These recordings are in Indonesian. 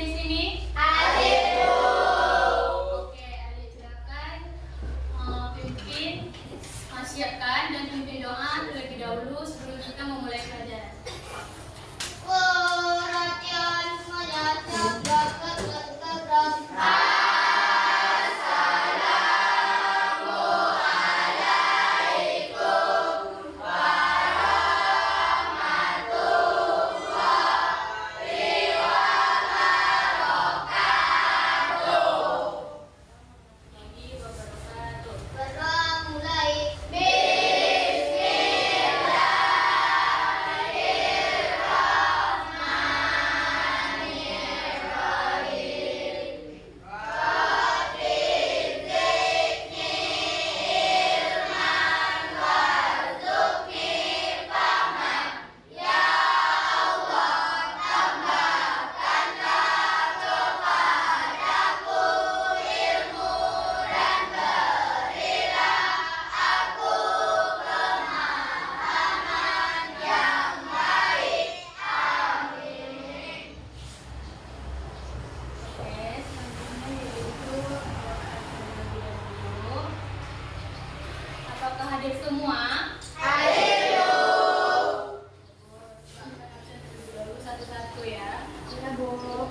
di sini? Hadir, Bu. Oke, adik silakan pimpin, siapkan dan pimpin doa terlebih dahulu sebelum kita memulai pelajaran. Perhatian semuanya, tegak ke belakang. Apakah hadir semua? Hadir, Bu. Dulu satu-satu ya. Iya, Bu.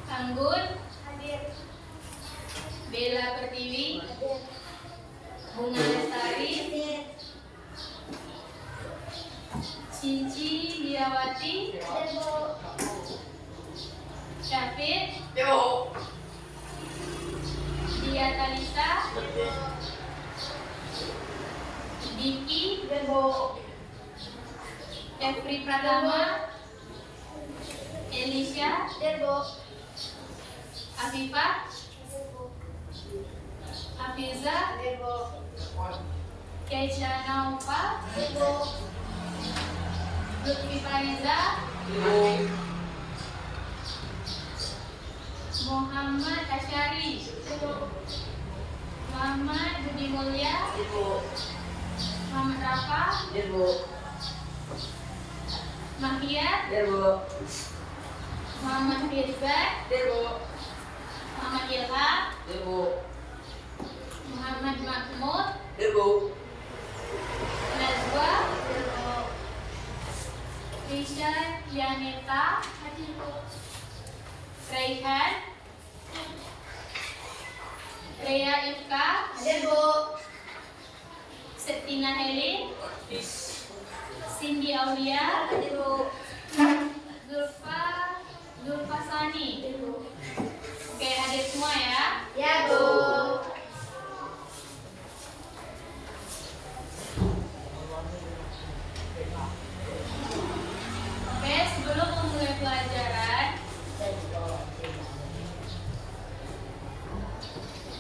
Anggun, Hadir. Bella Pertiwi, Hadir. Bunga Lestari, Hadir. Cici Diawati, Hadir, Bu. Syafid, Yo. Dia Talita, Diki, Hadir, Bu. Jeffrey Pratama, Elisha, Hadir, Bu. Afifah, Hadir, Bu. Afiza, Hadir, Bu. Keisha Naufa, Hadir, Bu. Lutfi Fariza, Muhammad Asyari, Hadir, Bu. Muhammad Budi Mulya, Muhammad Rafa, Mahiyat, Muhammad Firzak, Muhammad Ilham, Muhammad Mahmud, Nazwa, Risha Yaneta, Hadir, Bu. Raihan, Rea Ifka, Hadir, Bu. Septina Heli, Cindy Aulia, Hadir, Bu. Zulfa Sani. Hadir, Bu. Oke, hadir semua ya. Ya, Bu. Oke, sebelum memulai pelajaran,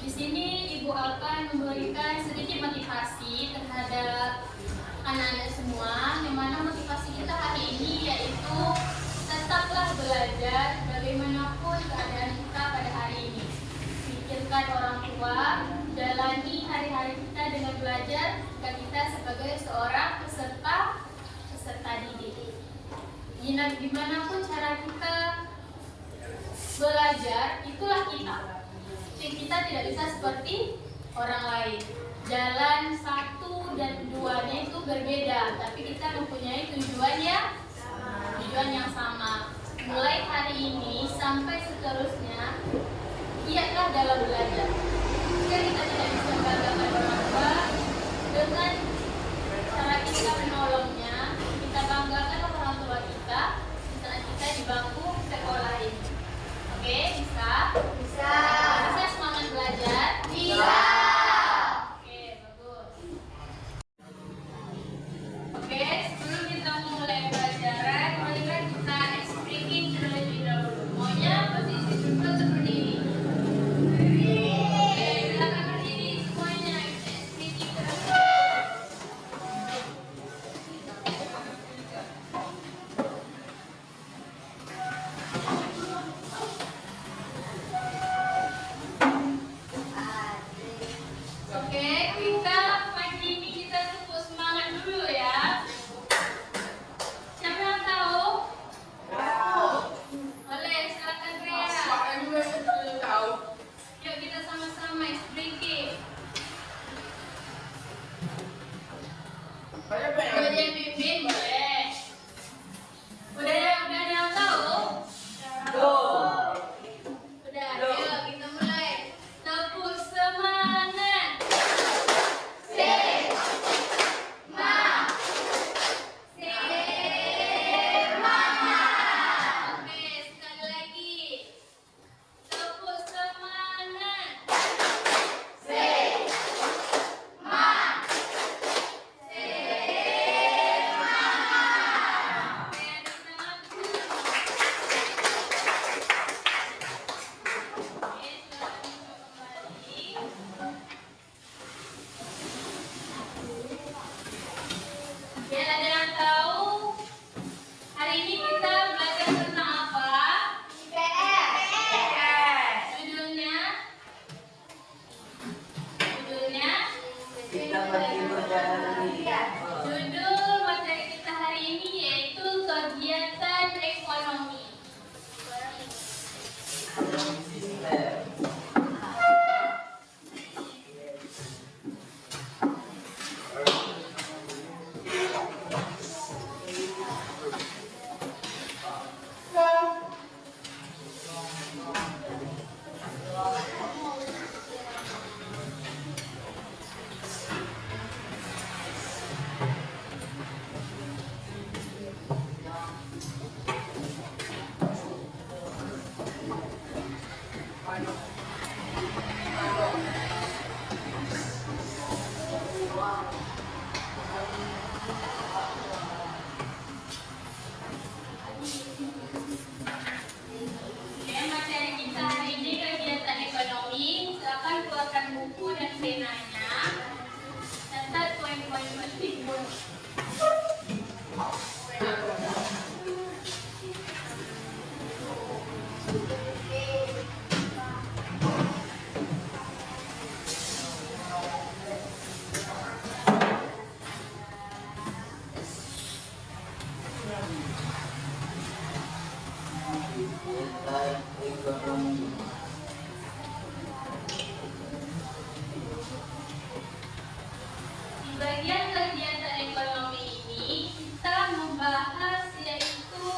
di sini Ibu akan memberikan sedikit motivasi terhadap anak-anak semua, yang mana motivasi kita hari ini yaitu tetaplah belajar bagaimanapun keadaan kita pada hari ini. Pikirkan orang tua, jalani hari-hari kita dengan belajar jika kita sebagai seorang peserta didik. Gimanapun cara kita belajar, itulah kita. Kita tidak bisa seperti orang lain. Jalan 1 dan 2-nya itu berbeda, tapi kita mempunyai tujuan yang sama. Mulai hari ini sampai seterusnya, giatlah dalam belajar. Jika kita tidak bisa membanggakan orang tua dengan cara kita menolongnya, kita banggakan orang tua kita di saat kita di bangku sekolah ini. Oke, bisa? Bisa. Bisa semangat belajar? Bisa. Oke, bagus. Oke, sebelum kita mulai pelajaran, marilah kita speaking terlebih dahulu. Maunya posisi duduk seperti ini. siapkan buku dan penanya. Catat poin-poin penting. Di bagian kegiatan ekonomi ini kita membahas yaitu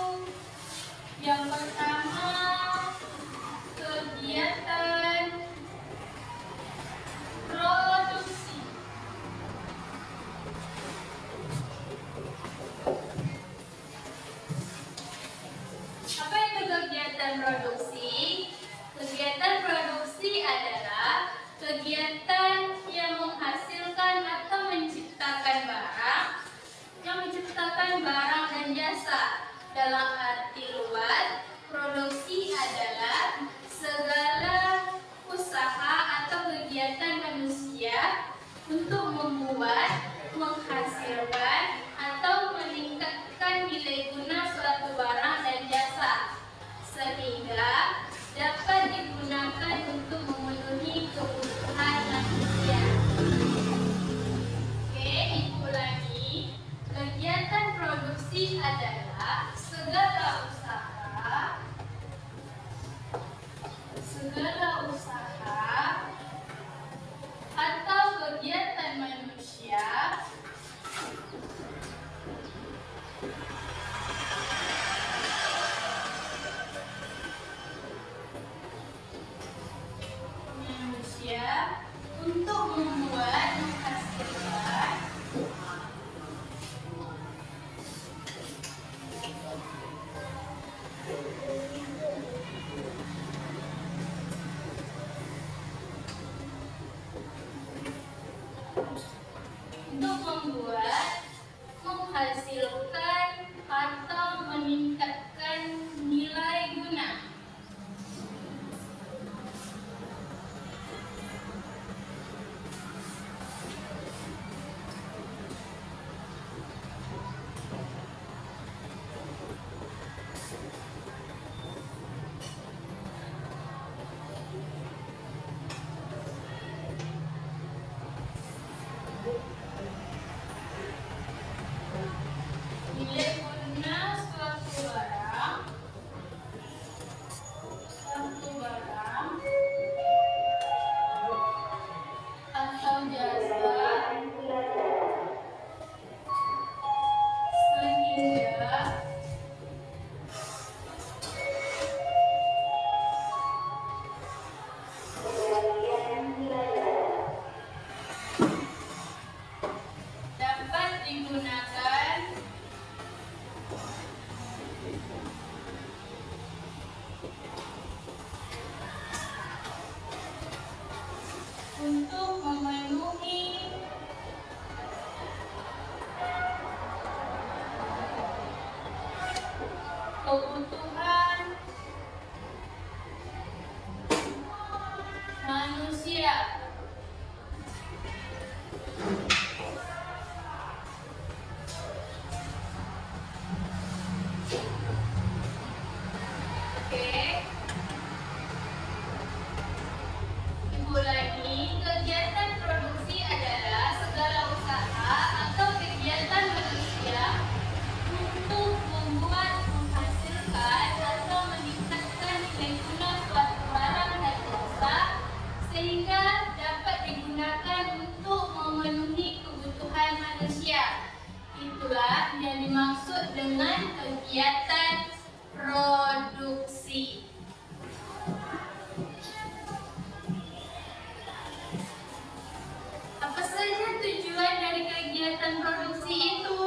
yang pertama kegiatan produksi. Apa itu kegiatan produksi? Kegiatan produksi adalah kegiatan yang menghasilkan atau menciptakan barang dan jasa. Dalam arti luas, produksi adalah segala usaha atau kegiatan manusia untuk membuat, menghasilkan, atau meningkatkan nilai guna suatu barang dan jasa sehingga dapat digunakan untuk memenuhi kebutuhan manusia. Oke, itu lagi. Kegiatan produksi adalah segala usaha atau kegiatan manusia untuk membuat, menghasilkan menghasilkan atau meningkatkan nilai guna. Nilai guna suatu barang atau jasa sehingga dapat digunakan untuk memenuhi kebutuhan manusia. Oke. Ibu lagi, kegiatan produksi adalah segala usaha atau kegiatan manusia untuk membuat, menghasilkan, atau meningkatkan nilai guna suatu barang dan jasa sehingga dapat digunakan untuk memenuhi kebutuhan manusia. Itulah yang dimaksud dengan kegiatan produksi. Apa saja tujuan dari kegiatan produksi itu?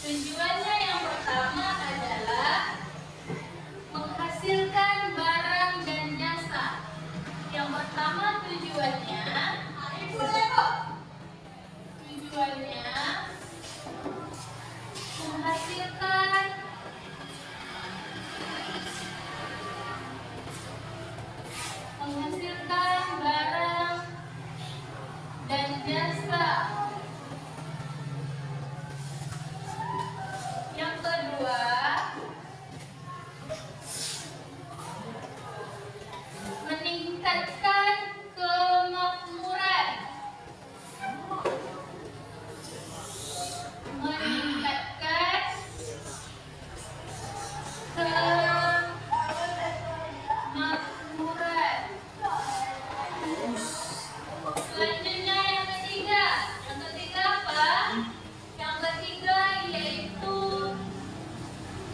Tujuannya yang pertama adalah menghasilkan barang dan jasa. Yang pertama tujuannya menghasilkan Yang ketiga apa? Yang ketiga yaitu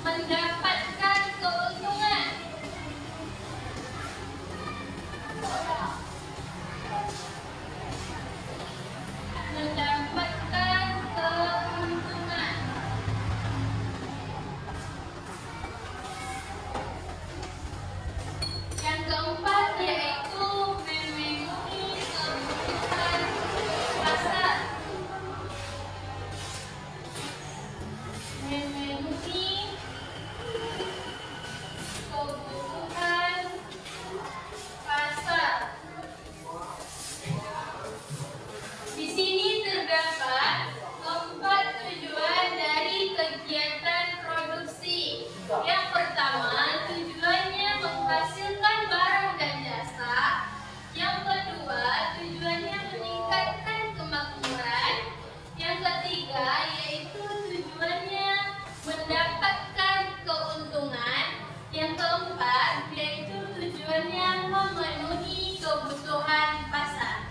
mendapatkan keuntungan. Mendapatkan keuntungan. Yang keempat yaitu memenuhi kebutuhan pasar. Memenuhi kebutuhan pasar. Di sini terdapat 4 tujuan dari kegiatan produksi. Yang pertama, tujuannya menghasilkan barang dan jasa. Yang kedua, tujuannya meningkatkan kemakmuran. Yang ketiga, yaitu tujuannya mendapatkan keuntungan. Yang keempat, yaitu tujuannya memenuhi kebutuhan pasar.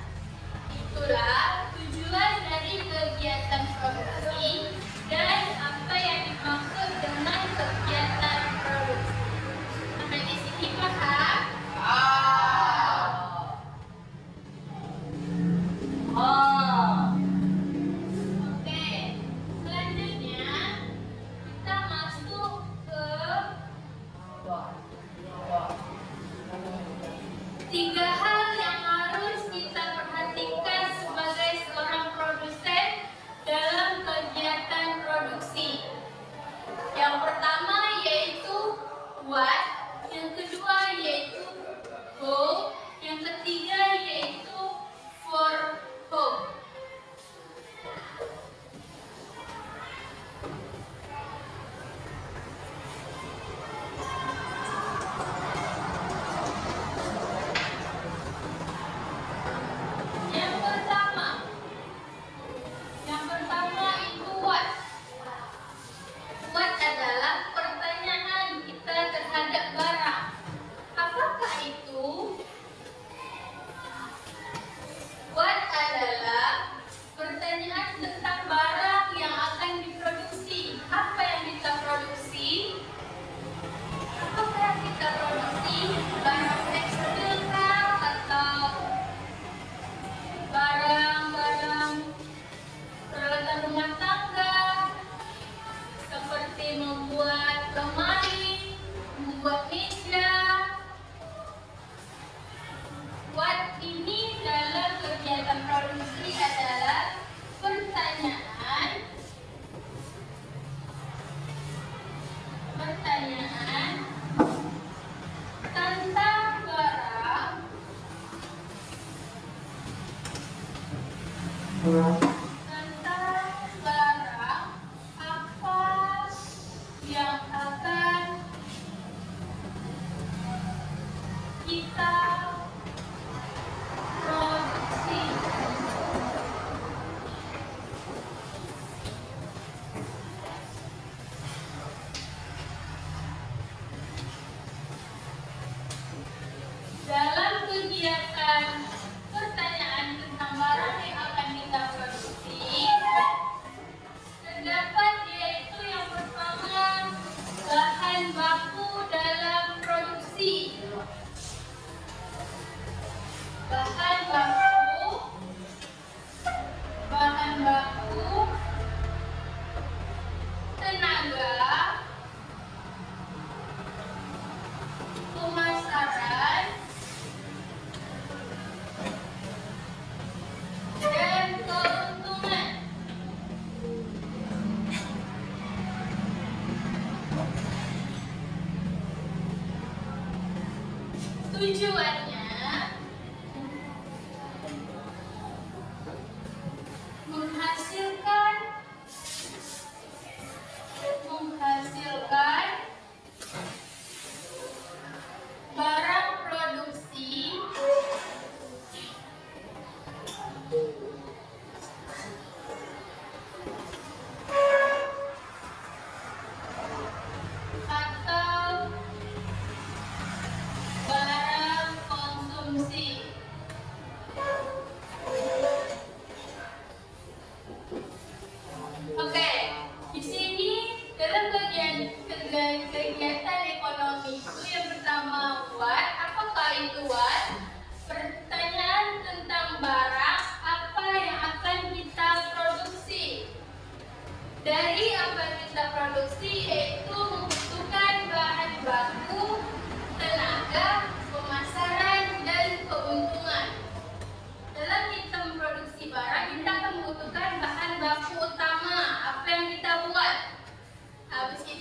Itulah tujuan dari kegiatan produksi dan apa yang dimaksud dengan kegiatan produksi. Sampai di sini paham? Oke, selanjutnya kita masuk ke 3 hal yang harus kita perhatikan sebagai seorang produsen dalam kegiatan produksi. Yang pertama yaitu what, yang kedua yaitu who, yang ketiga yaitu for whom. Yang pertama itu what. What adalah pertanyaan kita terhadap barang. Apakah itu? What adalah pertanyaan tentang barang yang akan diproduksi. Apa yang kita produksi? Apakah yang kita produksi? Barang tekstil kah? Atau barang-barang peralatan rumah tangga seperti membuat lemari, membuat meja. What ini dalam kegiatan produksi adalah pertanyaan tentang barang apa yang akan kita produksi. Dalam kegiatan pertanyaan tentang barang yang akan kita produksi,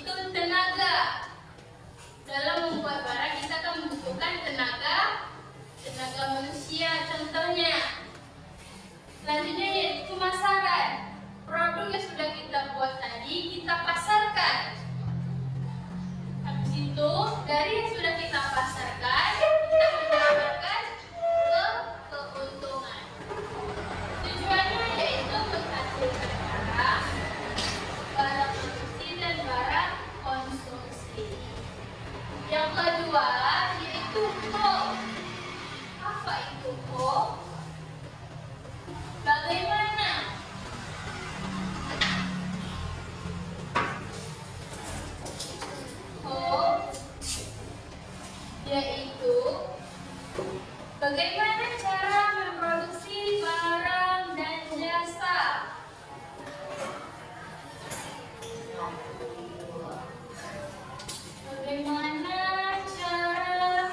itu tenaga. Dalam membuat barang kita akan membutuhkan tenaga manusia contohnya. Selanjutnya yaitu pemasaran. Produk yang sudah kita buat tadi kita pasarkan. Habis itu dari yang sudah kita pasarkan kita mendapatkan keuntungan. Tujuannya yaitu menghasilkan barang produksi dan barang konsumsi. Yang kedua yaitu co. Apa itu co? Bagaimana? Co yaitu bagaimana cara memproduksi barang dan jasa. Bagaimana cara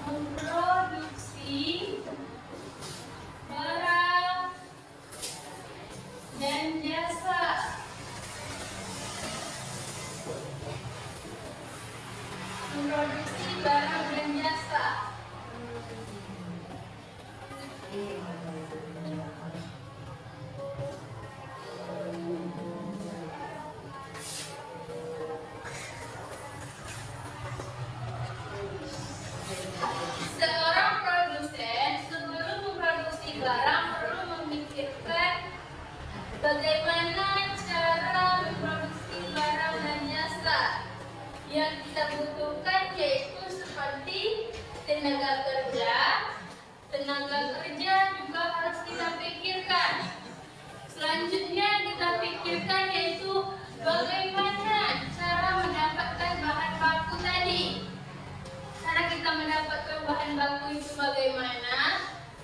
memproduksi barang dan jasa. Memproduksi barang dan jasa. Seorang produsen sebelum memproduksi barang perlu memikirkan bagaimana cara memproduksi barang dan jasa. Yang kita butuhkan yaitu seperti tenaga kerja juga harus kita pikirkan. Selanjutnya kita pikirkan yaitu bagaimana cara mendapatkan bahan baku tadi. Cara kita mendapatkan bahan baku itu bagaimana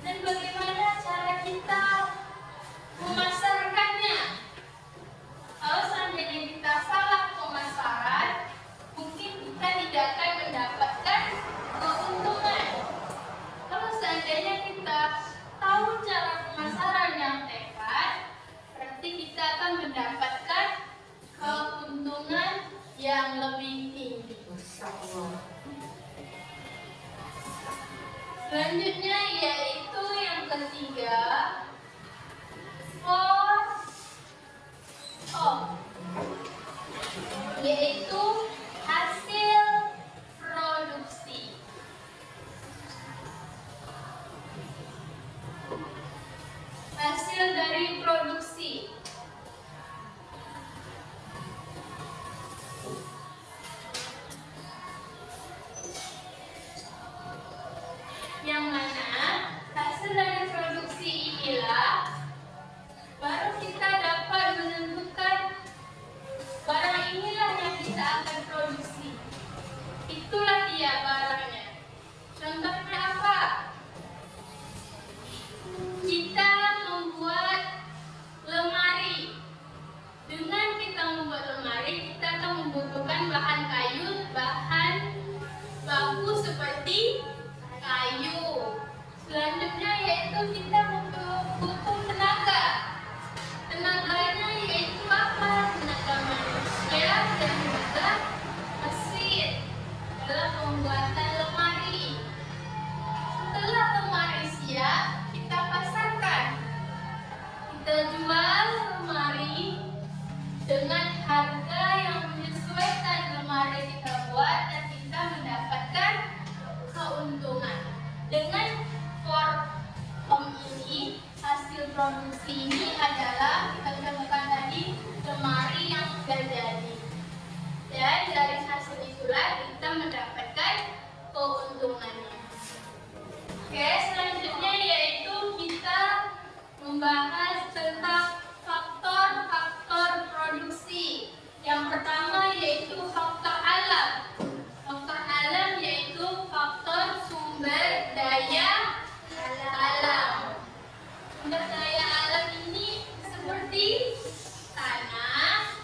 dan bagaimana cara kita memasarkannya. Kalau seandainya kita salah pemasaran, mungkin kita tidak akan mendapatkan keuntungan. Kalau seandainya kita tahu cara pemasaran yang tepat, berarti kita akan mendapatkan keuntungan yang lebih tinggi. Selanjutnya yaitu yang ketiga, yaitu hasil produksi. Hasil dari produksi. Yang mana hasil dari produksi inilah baru kita dapat menentukan barang inilah yang kita akan produksi. Itulah dia barangnya. Contohnya apa? Kita membuat lemari. Dengan kita membuat lemari, kita akan membutuhkan bahan kayu, bahan baku seperti kayu. Selanjutnya yaitu kita butuh tenaga. Tenaganya yaitu apa? Tenaga manusia dan juga mesin dalam pembuatan lemari. Setelah lemari siap, kita pasarkan. Kita jual lemari dengan harga yang menyesuaikan lemari kita buat dan kita mendapatkan keuntungan. Dengan form ini, hasil produksi ini adalah kita temukan tadi lemari yang sudah jadi. Dan dari hasil itulah kita mendapatkan keuntungannya. Oke, selanjutnya yaitu kita membahas tentang faktor-faktor produksi. Yang pertama yaitu faktor alam. Faktor alam yaitu faktor sumber daya alam. Sumber daya alam ini seperti tanah,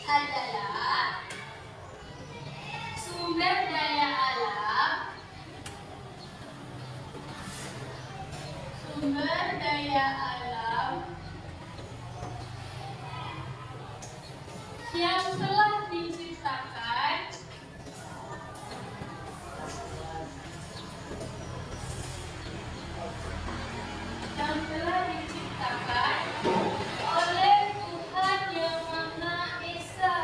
adalah sumber daya alam yang telah diciptakan oleh Tuhan Yang Maha Esa.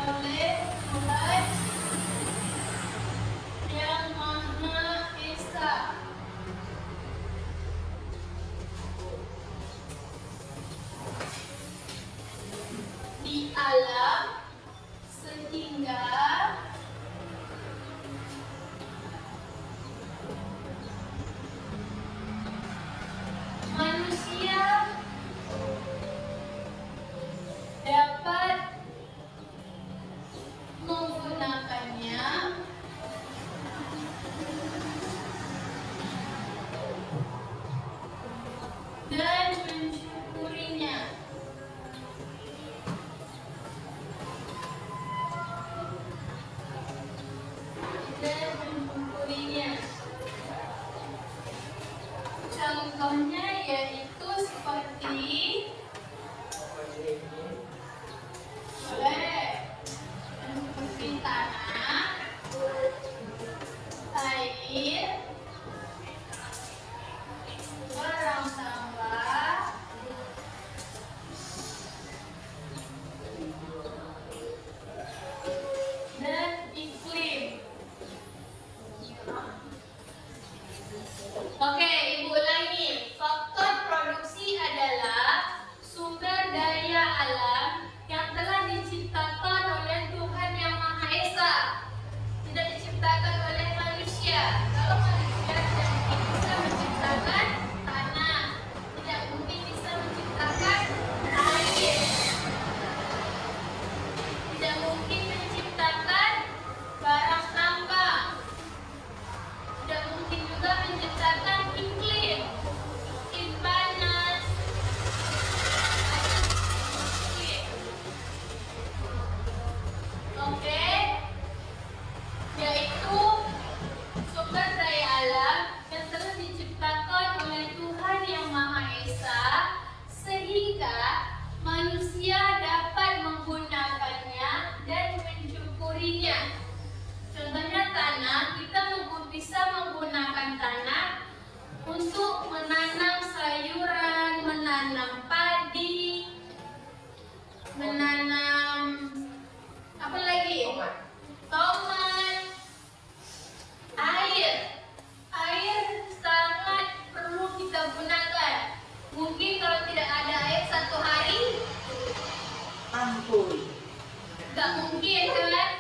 Oleh Tuhan Yang Maha Esa. Di alam sehingga manusia dapat menggunakannya dan mensyukurinya. Contohnya yaitu seperti seperti tanah, air, barang sampah, dan iklim. Oke, Ibu ulangi. Faktor produksi adalah sumber daya alam yang telah diciptakan oleh Tuhan Yang Maha Esa, tidak diciptakan oleh manusia. Kalau manusia tidak mungkin bisa menciptakan tanah, tidak mungkin bisa menciptakan air, tidak mungkin menciptakan barang sampah, tidak mungkin juga menciptakan iklim panas. Oke, yaitu sumber daya alam yang telah diciptakan oleh Tuhan Yang Maha Esa sehingga manusia dapat menggunakannya dan mensyukurinya. Contohnya tanah, kita bisa menggunakan tanah untuk menanam sayuran, menanam padi, menanam apa lagi? Tomat. Air sangat perlu kita gunakan. Mungkin kalau tidak ada air satu hari, nggak mungkin kan?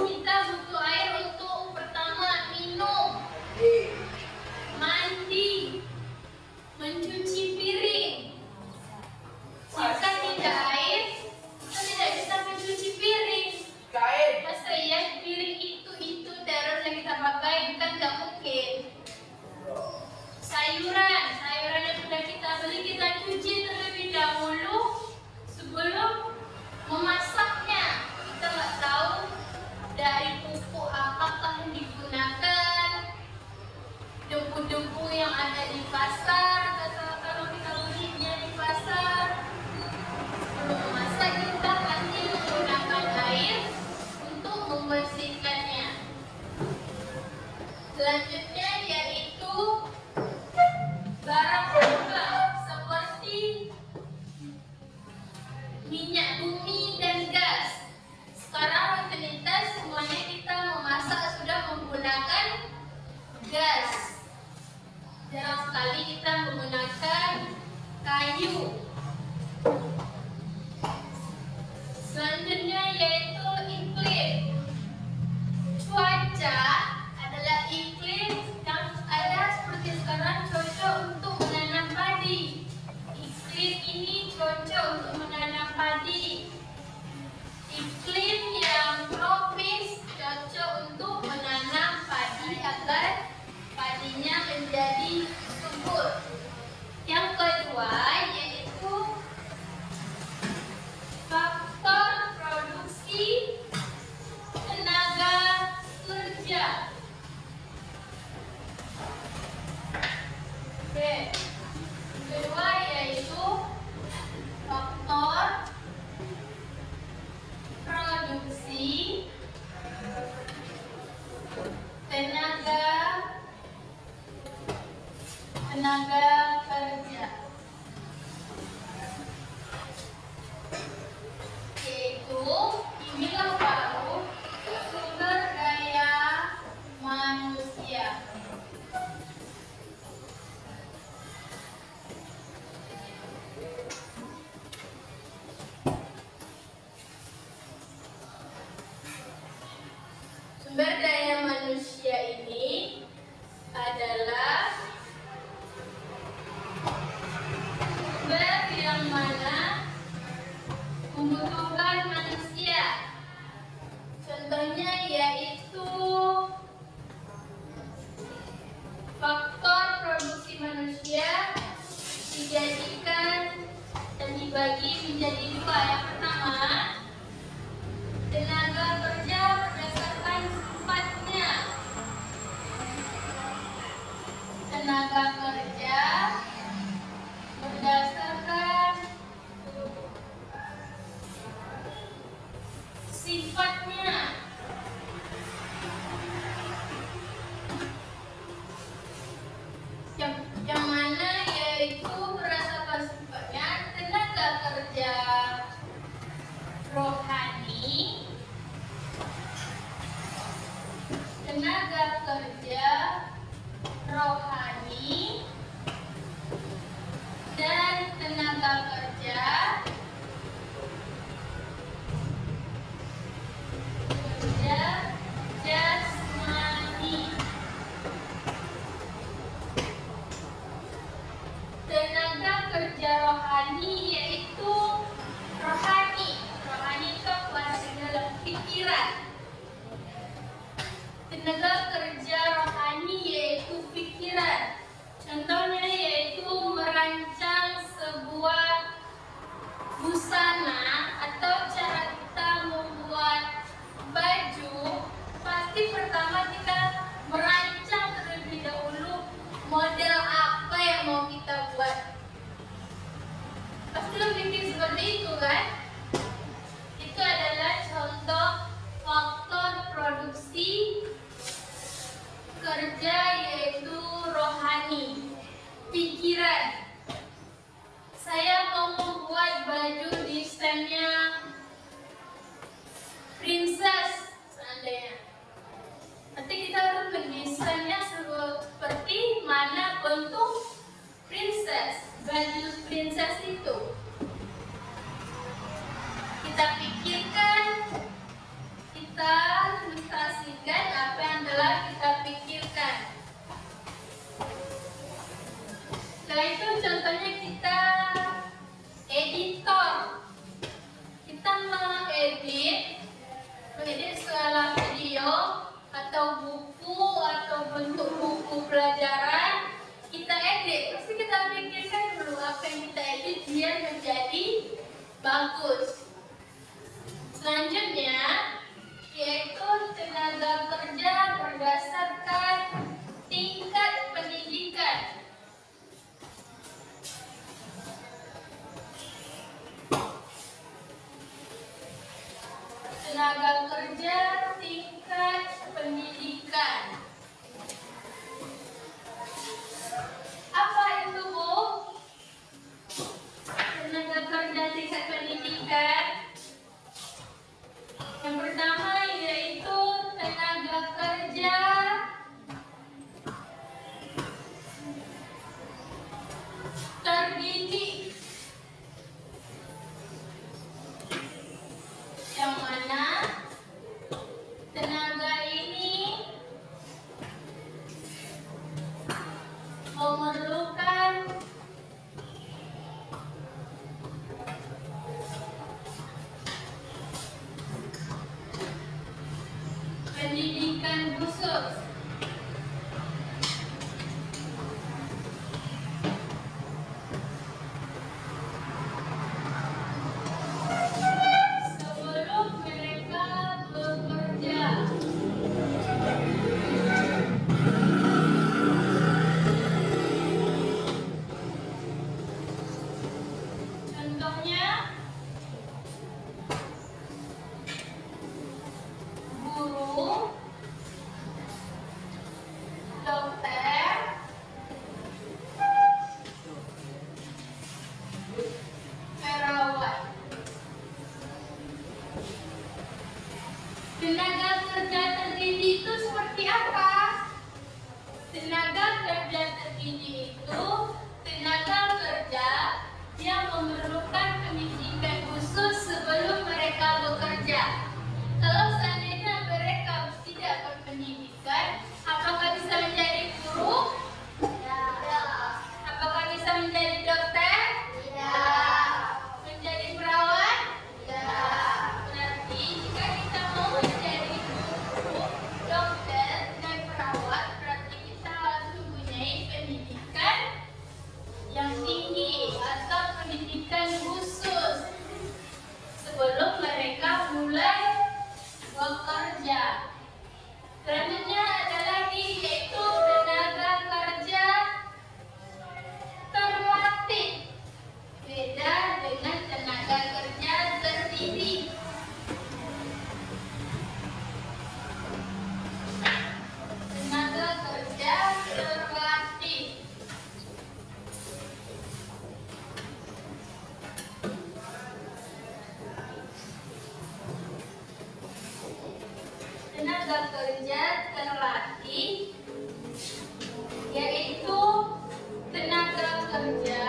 Kita butuh air untuk pertama minum, mandi, mencuci piring. Jika tidak air, kita tidak bisa mencuci piring. Masa ya piring itu terus yang kita pakai, kan nggak mungkin. Sayuran yang sudah kita beli kita cuci terlebih dahulu sebelum memasaknya. Kita nggak tahu dari pupuk apakah yang digunakan, debu-debu yang ada di pasar, kalau kita belinya di pasar. Sebelum memasak kita pasti menggunakan air untuk membersihkannya. Selanjutnya yaitu barang sampah seperti minyak bumi dan gas. Sekarang rutinitas semuanya kita memasak sudah menggunakan gas. Jarang sekali kita menggunakan kayu. Selanjutnya yaitu iklim. Cuaca adalah iklim yang ada seperti sekarang cocok untuk menanam padi. Iklim ini cocok untuk menanam padi. Iklim yang tropis cocok untuk menanam padi agar padinya menjadi subur. Yang kedua yaitu faktor menjadi dua. Yang pertama, tenaga kerja berdasarkan sifatnya. Tenaga kerja berdasarkan sifatnya. Yang mana yaitu berdasarkan sifatnya tenaga kerja rohani, tenaga kerja rohani, dan tenaga kerja jasmani. Tenaga kerja rohani yaitu rohani. Rohani itu masuk dalam pikiran. Tenaga kerja rohani yaitu pikiran. Contohnya yaitu merancang sebuah busana atau cara kita membuat baju. Pasti pertama kita merancang terlebih dahulu model apa yang mau kita buat. Pasti lo pikir seperti itu kan? Itu adalah contoh faktor produksi kerja yaitu rohani, pikiran. Saya mau membuat baju desainnya princess seandainya. Nanti kita harus mendesainnya seperti mana bentuk princess, baju princess itu. Kita pikirkan, kita mutasikan apa yang telah kita pikirkan. Setelah itu contohnya kita editor. Kita mengedit segala video atau buku atau bentuk buku pelajaran. Kita edit, pasti kita pikirkan dulu apa yang kita edit biar menjadi bagus. Selanjutnya yaitu tenaga kerja berdasarkan tingkat pendidikan. Tenaga kerja tingkat pendidikan. Apa itu, Bu? Tenaga kerja tingkat pendidikan. Yang pertama yaitu tenaga kerja terdidik. Yang mana tenaga ini memerlukan pendidikan khusus. Sebelum mereka bekerja. Contohnya guru, dokter, perawat. Tenaga kerja terdidik itu seperti apa? Tenaga kerja terdidik itu tenaga kerja yang memerlukan pendidikan khusus sebelum mereka bekerja. Kalau seandainya mereka tidak berpendidikan, apakah bisa menjadi guru? Tidak. Apakah bisa menjadi dokter? Tidak. Menjadi perawat? Tidak. Berarti jika kita mau menjadi guru, dokter, dan perawat, berarti kita harus mempunyai pendidikan yang tinggi atau pendidikan tenaga kerja terlatih, yaitu tenaga kerja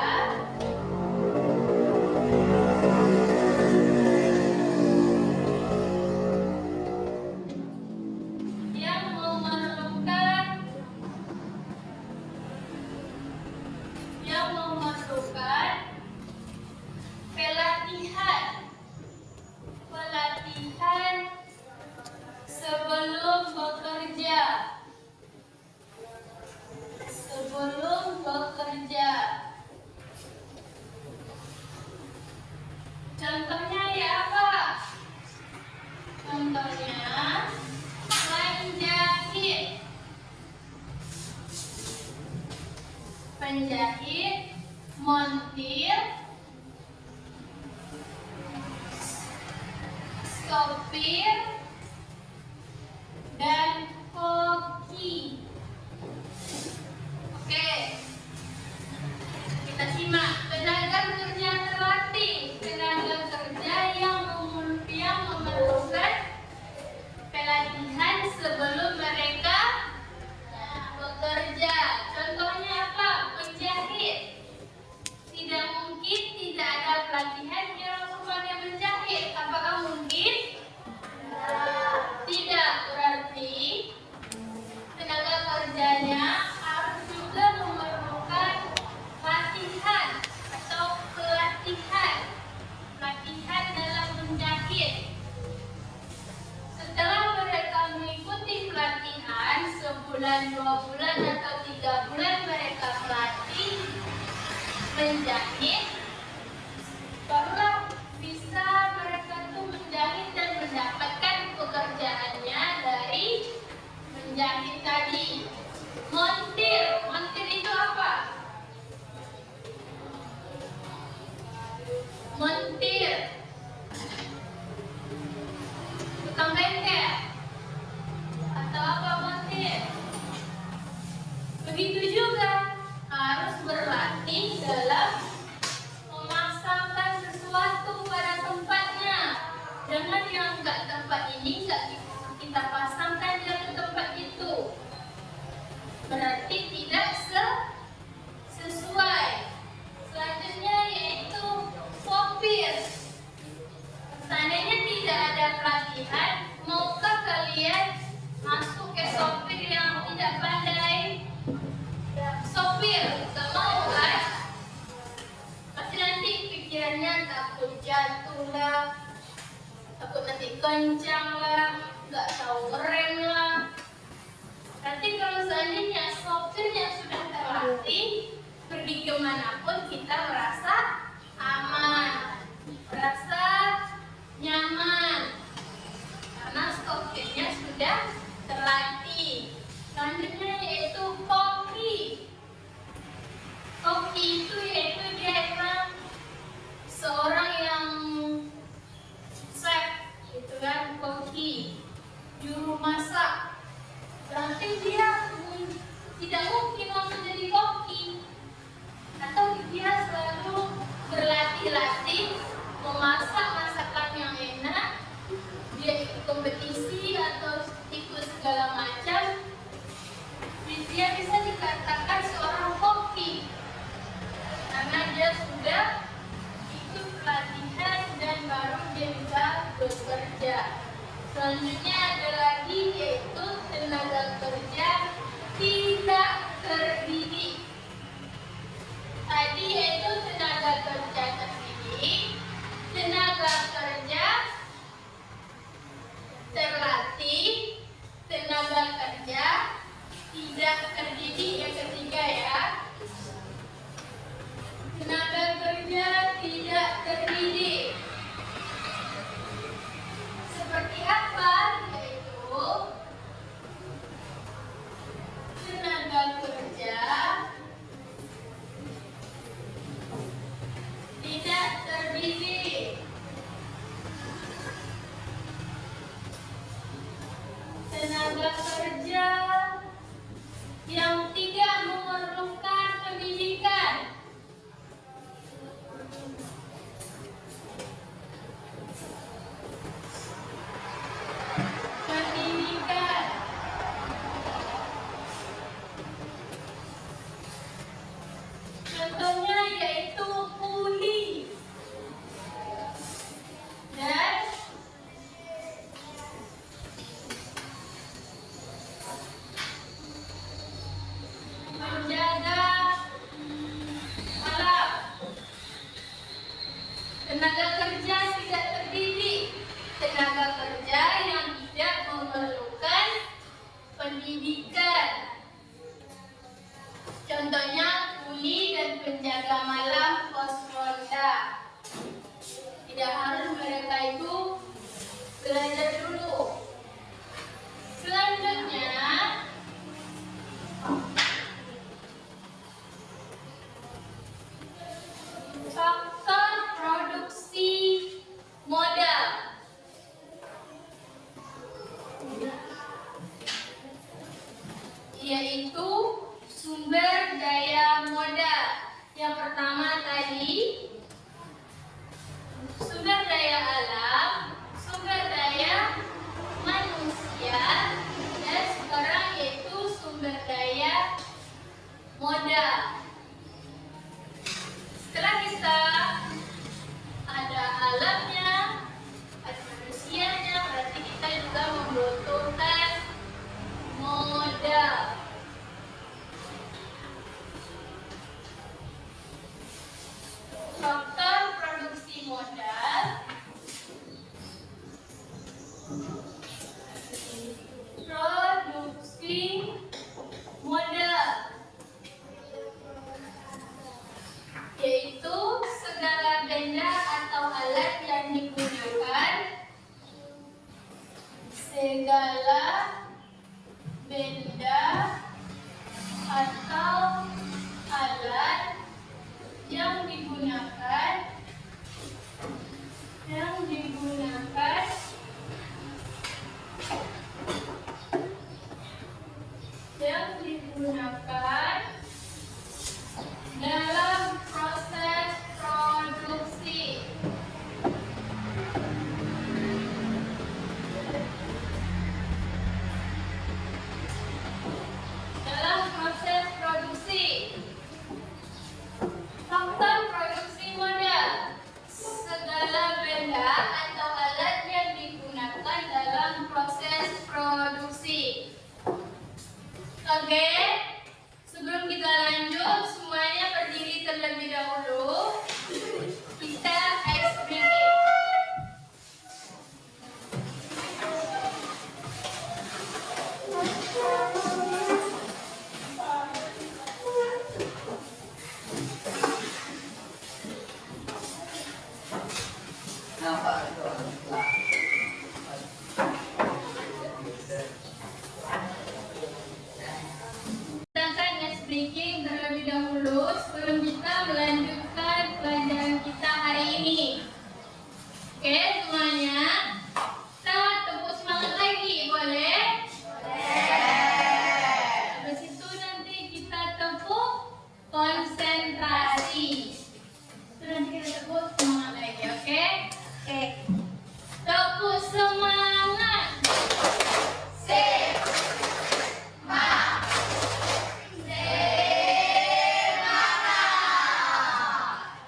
yang memerlukan pelatihan sebelum bekerja. Contohnya ya apa? Contohnya penjahit, montir, sopir, dan koki. Oke, kita simak. Tenaga kerja terlatih, tenaga kerja yang memerlukan pelatihan sebelum mereka bekerja. Contohnya apa? Penjahit. Tidak mungkin tidak ada pelatihan dia langsung pandai menjahit. Apakah mungkin? Tidak. Berarti tenaga kerjanya harus juga memerlukan latihan atau pelatihan dalam menjahit. Setelah mereka mengikuti pelatihan sebulan, 2 bulan, atau 3 bulan mereka melatih menjahit, barulah bisa mereka tuh menjahit dan mendapatkan pekerjaannya dari menjahit tadi. Montir itu apa? Montir tukang bengkel atau apa montir? Begitu juga harus berlatih dalam memasangkan sesuatu pada tempatnya. Jangan yang tempat ini nggak kita pasangkan dia ke tempat itu. Berarti tidak sesuai. Selanjutnya yaitu sopir. Seandainya tidak ada pelatihan, maukah kalian masuk ke sopir yang tidak pandai? Sopir, gak mau kan? Pasti nanti pikirannya takut jatuh lah, takut nanti kencang lah, gak tahu ngerem lah. Nanti kalau seandainya sopirnya sudah terlatih, pergi kemanapun kita merasa aman, merasa nyaman, karena sopirnya sudah terlatih. Selanjutnya yaitu koki. Koki itu yaitu dia emang seorang yang chef, gitu kan, koki, juru masak. Berarti dia tidak mungkin langsung jadi koki, atau dia selalu berlatih-latih memasak masakan yang enak. Dia ikut kompetisi atau ikut segala macam. Dia bisa dikatakan seorang koki karena dia sudah ikut pelatihan dan baru dia bisa bekerja. Selanjutnya ada lagi yaitu tenaga kerja tidak terdidik. Tadi yaitu tenaga kerja terdidik, tenaga kerja terlatih, tenaga kerja tidak terdidik. Yang ketiga ya, tenaga kerja tidak terdidik. Seperti apa? Ya harus mereka itu belajar dulu. Selanjutnya, faktor produksi modal, yaitu sumber daya modal. Yang pertama tadi sumber daya alam, sumber daya manusia, dan sekarang yaitu sumber daya modal. Setelah kita ada alamnya, ada manusianya, berarti kita juga membutuhkan modal. Faktor produksi modal. Produksi modal yaitu segala benda atau alat yang digunakan, segala benda atau alat yang digunakan dalam proses produksi. Dalam proses produksi. Faktor produksi modal, segala benda atau alat yang digunakan dalam proses produksi. Oke, sebelum kita lanjut, semuanya berdiri terlebih dahulu. Kita ice breaking. Kita akan ice breaking terlebih dahulu sebelum kita melanjutkan pelajaran kita hari ini. Oke, semuanya. Kita tepuk semangat lagi, boleh? Habis itu nanti kita tepuk konsentrasi. Itu nanti kita tepuk semangat lagi, oke? Oke. Tepuk semangat.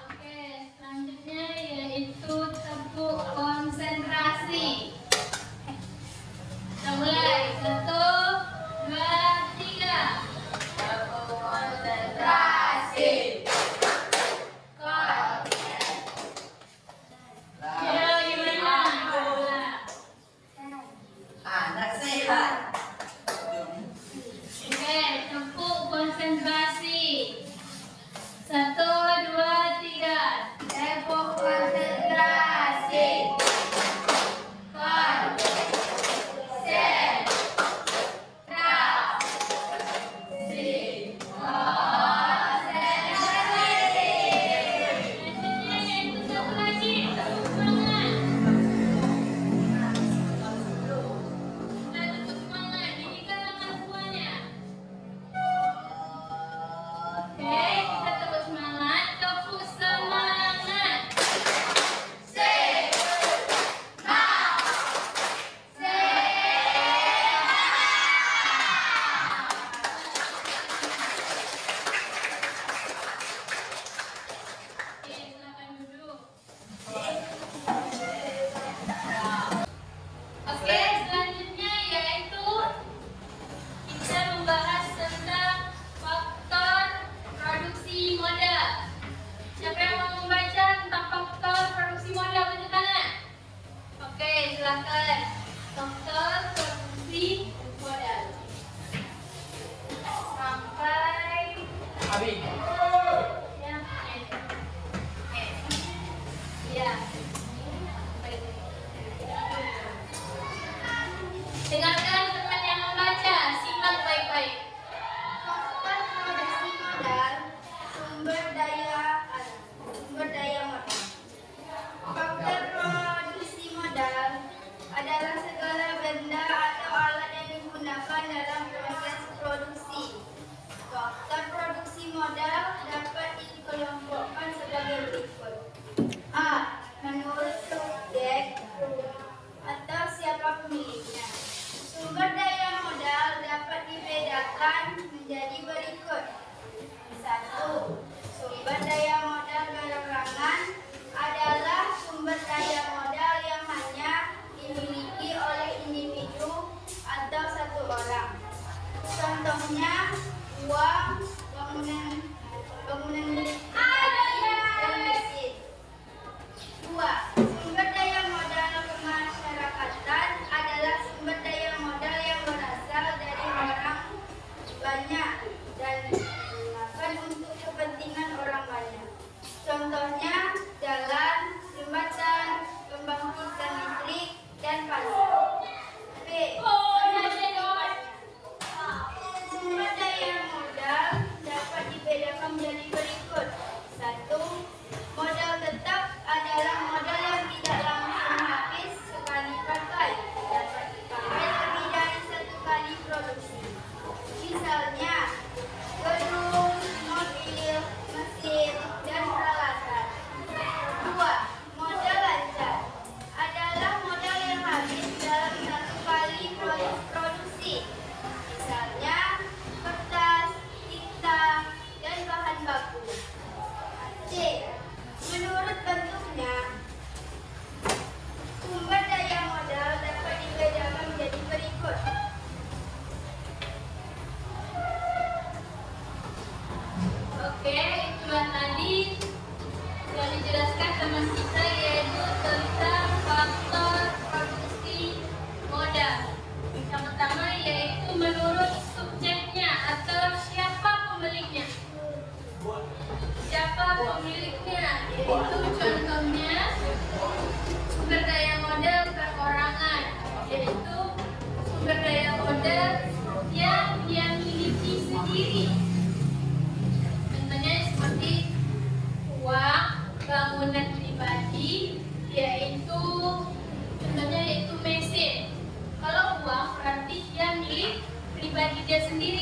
Oke, selanjutnya yaitu tepuk konsentrasi. Kita mulai. 1, 2, 3. Tepuk konsentrasi. Ya, gimana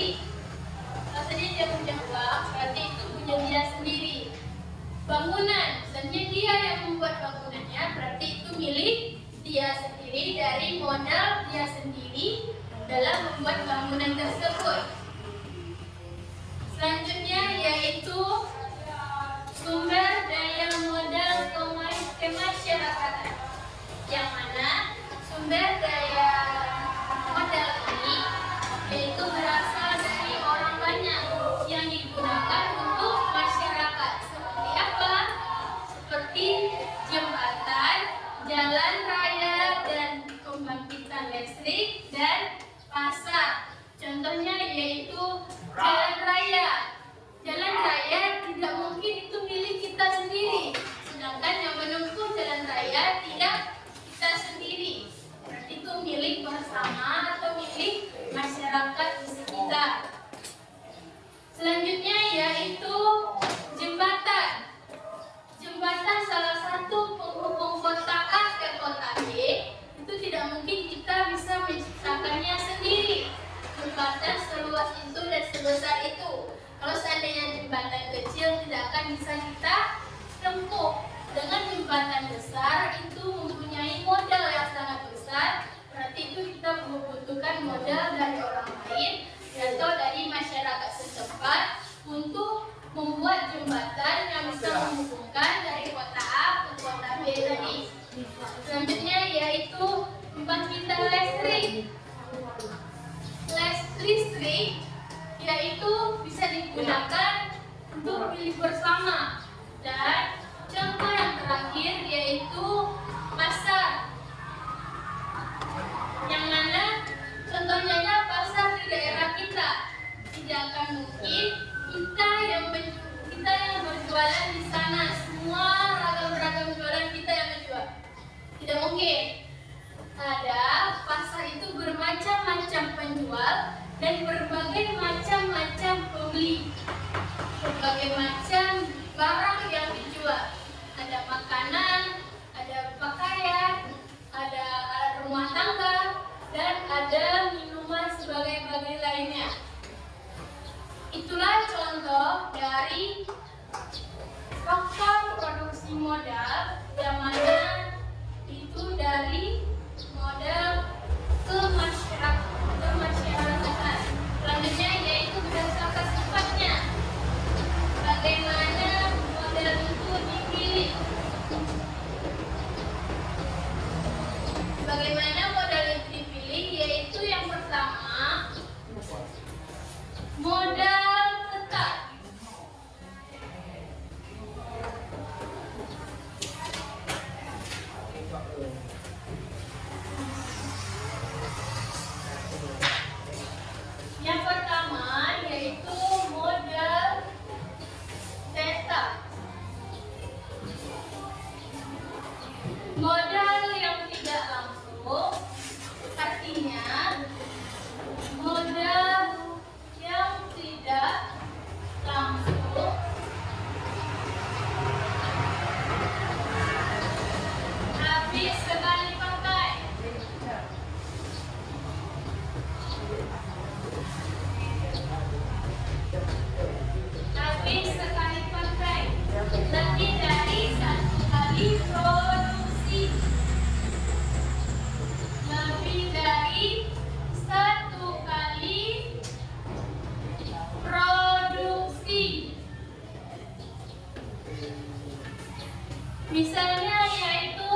sendiri. Kalau tadi dia punya uang, berarti itu punya dia sendiri. Bangunan, misalnya dia yang membuat bangunannya, berarti itu milik dia sendiri dari modal dia sendiri dalam membuat bangunan tersebut. Selanjutnya yaitu sumber daya modal kemasyarakatan, yang mana sumber daya modal ini yaitu berasal dari orang banyak yang digunakan untuk masyarakat. Seperti apa? Seperti jembatan, jalan raya, dan pembangkitan listrik, dan pasar. Contohnya yaitu jalan raya. Jalan raya tidak mungkin itu milik kita sendiri, sedangkan yang menempuh jalan raya tidak kita sendiri. Berarti itu milik bersama atau milik masyarakat di sekitar. Selanjutnya yaitu jembatan. Jembatan salah satu penghubung kota A ke kota B. Itu tidak mungkin kita bisa menciptakannya sendiri. Jembatan seluas itu dan sebesar itu. Kalau seandainya jembatan kecil tidak akan bisa kita tempuh. Dengan jembatan besar itu mempunyai modal yang sangat besar. Berarti itu kita membutuhkan modal dari orang lain atau dari masyarakat setempat untuk membuat jembatan yang bisa menghubungkan dari kota A ke kota B tadi. Selanjutnya yaitu pembangkitan listrik. Listrik yaitu bisa digunakan untuk milik bersama. Dan contoh yang terakhir yaitu pasar, yang mana contohnya pasar di daerah kita. Tidak akan mungkin kita yang berjualan di sana semua ragam-ragam jualan kita yang menjual. Tidak mungkin. Ada pasar itu bermacam-macam penjual dan berbagai macam-macam pembeli. Berbagai macam barang yang dijual. Ada makanan, ada pakaian, ada alat rumah tangga, dan ada minuman sebagai lainnya. Itulah contoh dari faktor produksi modal, yang mana itu dari modal kemasyarakatan. Selanjutnya yaitu berdasarkan sifatnya. Bagaimana modal itu dipilih? Bagaimana modal itu dipilih? Yaitu yang pertama, modal tetap. Yang pertama yaitu modal tetap. Modal yang tidak langsung artinya modal yang tidak langsung habis sekali pakai. Habis sekali pakai, lebih dari satu kali produksi. Lebih dari satu kali produksi. Misalnya yaitu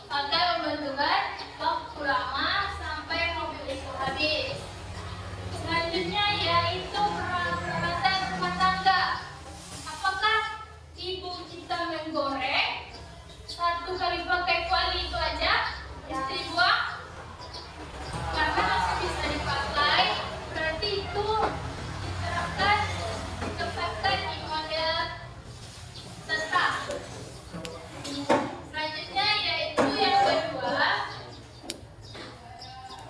pakai pembentukan waktu lama sampai mobil itu habis. Selanjutnya yaitu peralatan rumah tangga. Apakah ibu kita menggoreng 1 kali pakai kuali itu aja? Istri buang? Karena masih bisa dipakai, berarti itu ditempatkan di model tetap. Selanjutnya yaitu yang kedua,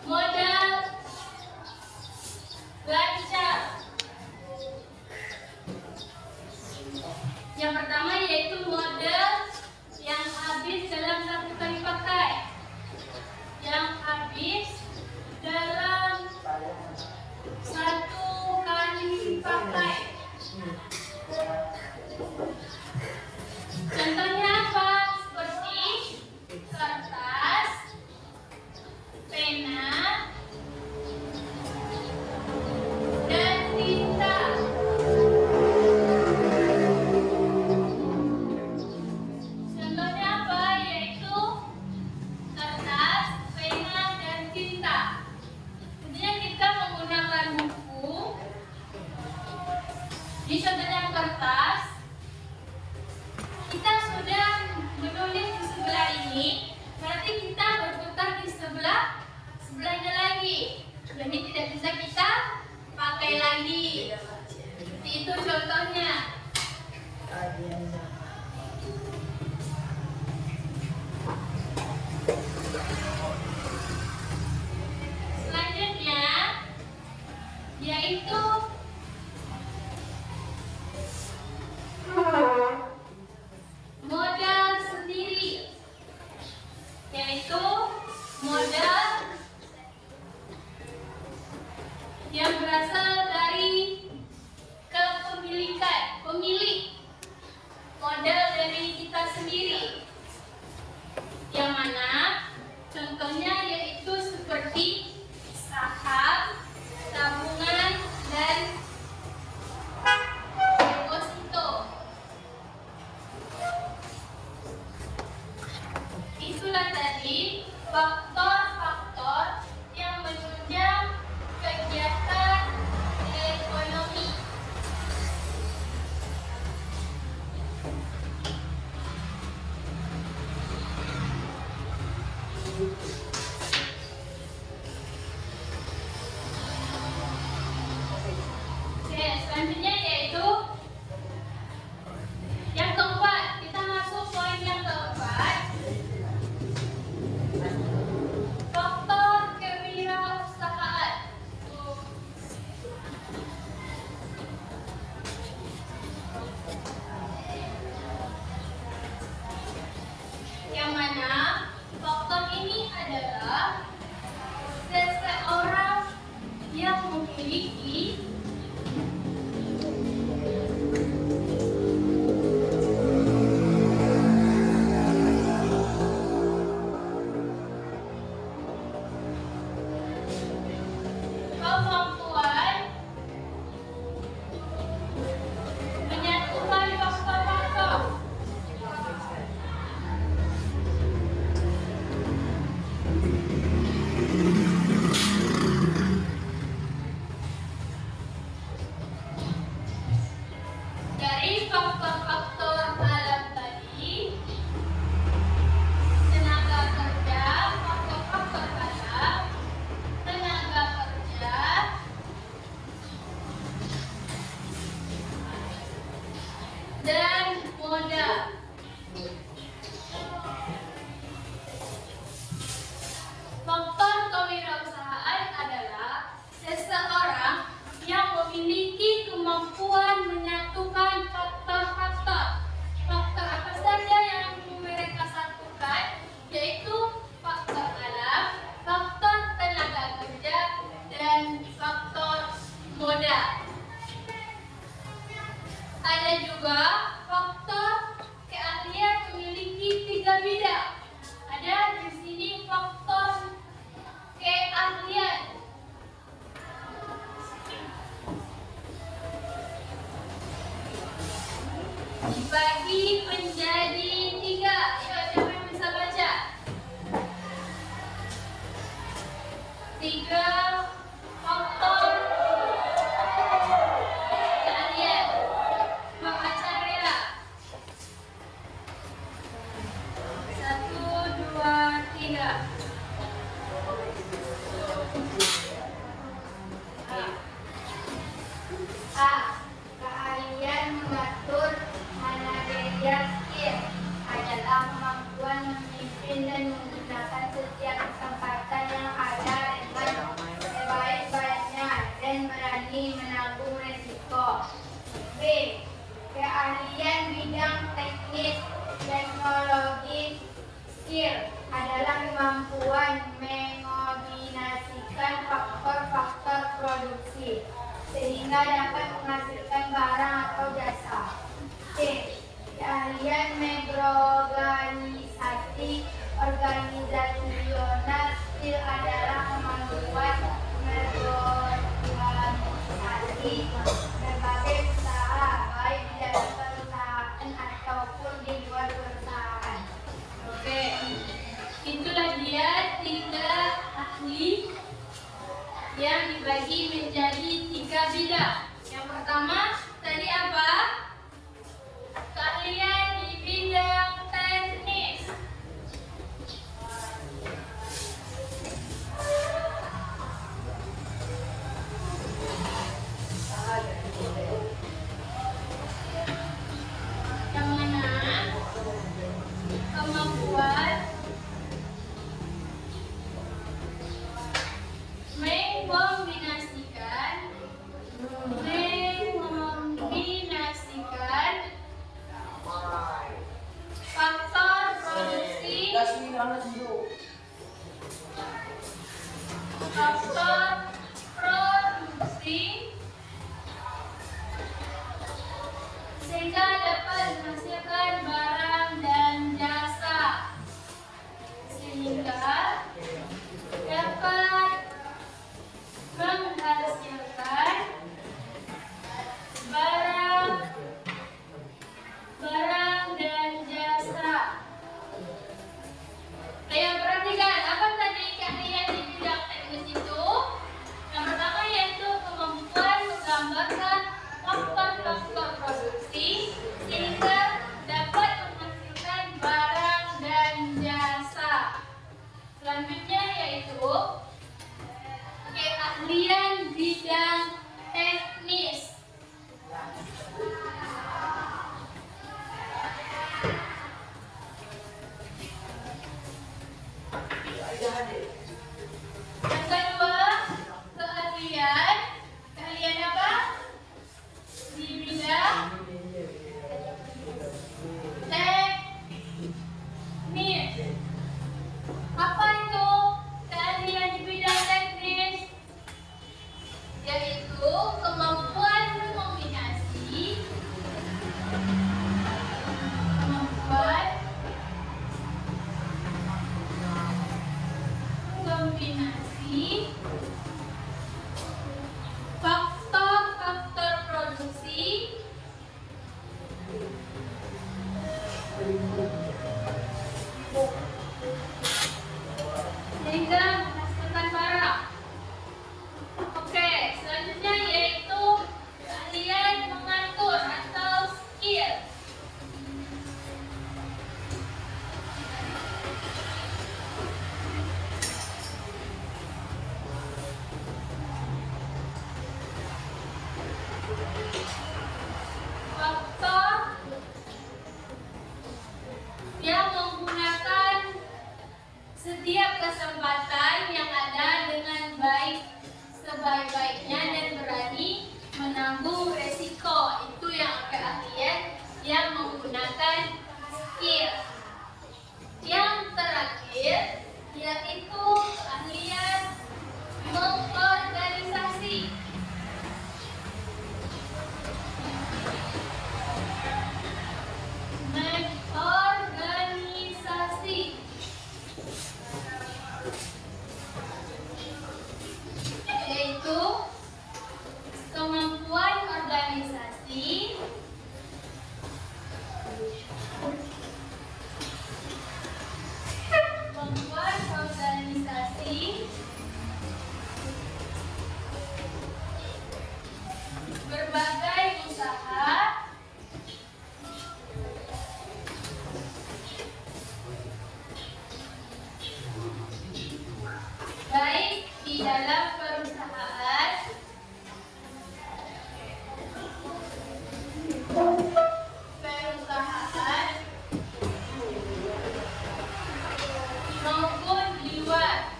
modal belanja. Yang pertama yaitu modal yang habis dalam 1 kali pakai. Yang habis dalam 1 kali pakai. Contohnya apa? Seperti kertas, pena, dan tinta. Contohnya apa? Yaitu kertas, pena, dan tinta. Tentunya kita menggunakan buku. Di contohnya kertas, kita sudah menulis di sebelah ini, berarti kita berputar di sebelahnya lagi. Jadi tidak bisa kita pakai lagi. Seperti itu contohnya. Selanjutnya yaitu modal sendiri, yaitu modal yang berasal dari kepemilikan, pemilik, modal dari kita sendiri, yang mana contohnya yaitu seperti saham, tabungan, dan deposito. Itulah tadi faktor-faktor yang menunjang kegiatan ekonomi. Oke, selanjutnya yaitu yang keempat. Kita masuk poin yang keempat. Faktor kewirausahaan. Yang mana faktor ini adalah seseorang yang memiliki kemampuan menyatukan faktor-faktor. 3. A. Keahlian mengatur manajerial skill adalah kemampuan memimpin dan menggunakan setiap kesempatan yang ada dengan sebaik-baiknya dan berani menanggung resiko. B. Keahlian bidang teknis teknologi skill adalah kemampuan mengoordinasikan faktor-faktor produksi sehingga dapat menghasilkan barang atau jasa. C. Keahlian berorganisasi organisasional skill adalah kemampuan berorganisasi berbagai usaha baik di dalam perusahaan ataupun di luar perusahaan. Oke, itulah dia 3 ahli yang dibagi menjadi 3 bidang. Yang pertama tadi apa? Keahlian di bidang teknis. Yang mana kemampuan mengombinasikan faktor produksi sehingga dapat menghasilkan barang dan jasa, sehingga dapat menghasilkan barang dan jasa. Ayo perhatikan, apa tadi keahlian di bidang teknis itu? Yang pertama yaitu kemampuan menggambarkan faktor-faktor produksi sehingga dapat menghasilkan barang dan jasa. Selanjutnya yaitu keahlian bidang teknis. Yang kedua, keahlian apa? Di bidang teknis. Apa itu keahlian di bidang teknis? Yaitu kemampuan mengombinasi faktor-faktor produksi sehingga menghasilkan barang. Oke, selanjutnya yaitu keahlian mengatur atau skill. Faktor yang menggunakan setiap kesempatan yang ada dengan baik sebaik-baiknya dan berani menanggung resiko. Itu yang keahlian yang menggunakan skill. Yang terakhir yaitu keahlian mengorganisasi. Yaitu kemampuan organisasi dalam perusahaan maupun di luar.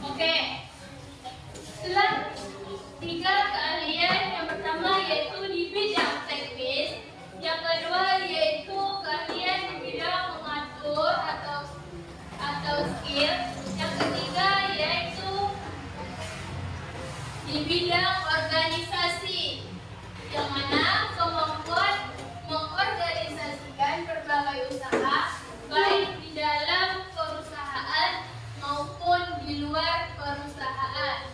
Oke. Setelah 3 keahlian, yang pertama yaitu di bidang teknis, yang kedua yaitu keahlian di bidang mengatur atau skill, yang ketiga yaitu di bidang organisasi, yang mana kemampuan mengorganisasikan berbagai usaha baik di dalam perusahaan maupun di luar perusahaan.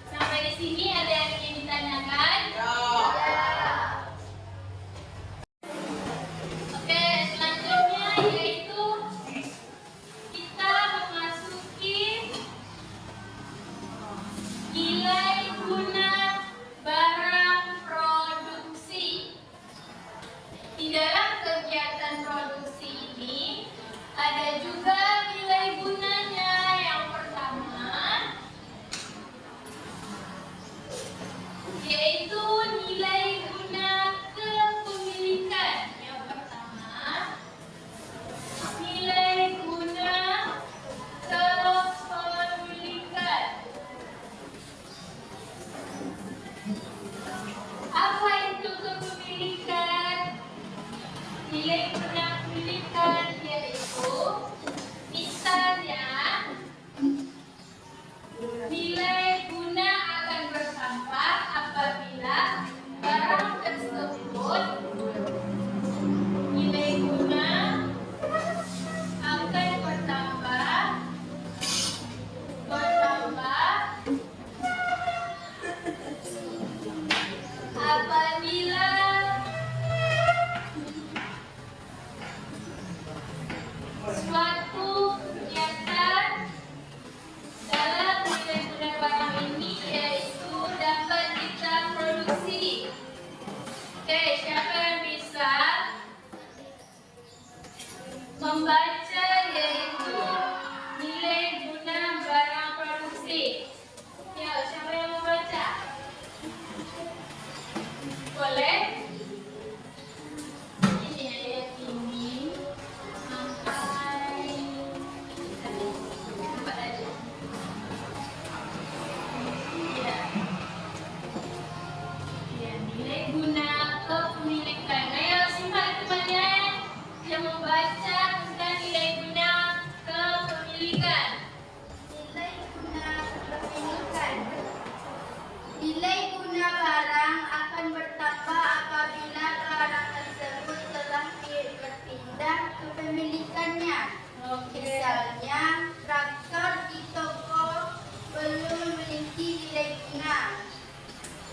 Sampai di sini ada yang ingin ditanyakan? Ya. Oke, selanjutnya yaitu kita memasuki nilai guna barang produksi. Di dalam kegiatan produksi ini ada juga nilai gunanya. Yang pertama yaitu nilai guna kepemilikan. Yang pertama, nilai guna kepemilikan. Apa itu kepemilikan? Nilai guna kepemilikan yaitu misalnya nilai guna akan bertambah apabila barang tersebut nilai guna akan bertambah apabila suatu kegiatan dalam nilai guna barang ini yaitu dapat kita produksi. Oke, siapa yang bisa membaca yaitu nilai guna barang produksi? Ya, siapa yang membaca? Boleh? Ini ayat ini sampai empat aja. Ya. Ya, nilai guna kepemilikan. Ayo simak temannya yang membaca tentang nilai guna kepemilikan. Nilai guna kepemilikan. Nilai guna barang akan bertambah apabila barang tersebut telah berpindah kepemilikannya. Misalnya, traktor di toko belum memiliki nilai guna.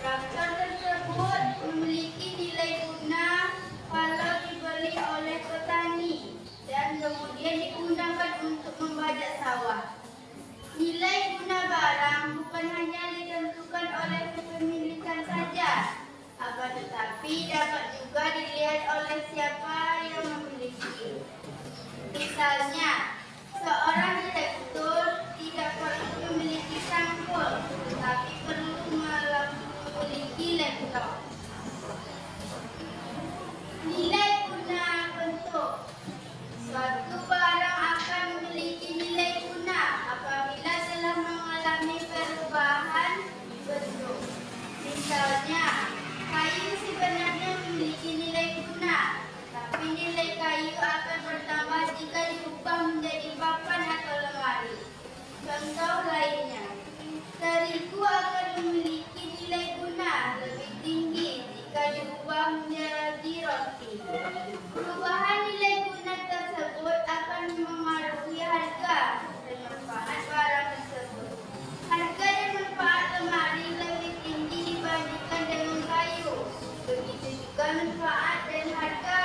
Traktor tersebut memiliki nilai guna kalau dibeli oleh petani dan kemudian digunakan untuk membajak sawah. Nilai guna barang bukan hanya ditentukan oleh kepemilikan saja, akan tetapi dapat juga dilihat oleh siapa yang memiliki. Misalnya, seorang direktur tidak perlu memiliki sampul, tetapi perlu memiliki laptop. Nilai guna bentuk. Suatu barang akan memiliki nilai guna apabila telah mengalami perubahan bentuk. Misalnya, kayu sebenarnya memiliki nilai guna, tapi nilai kayu akan bertambah jika diubah menjadi papan atau lemari. Contoh lainnya, terigu akan memiliki nilai guna lebih tinggi jika diubah menjadi roti. Perubahan nilai guna tersebut akan memengaruhi harga dan manfaat barang tersebut. Harga dan manfaat lemari lebih tinggi dibandingkan dengan kayu. Begitu juga manfaat dan harga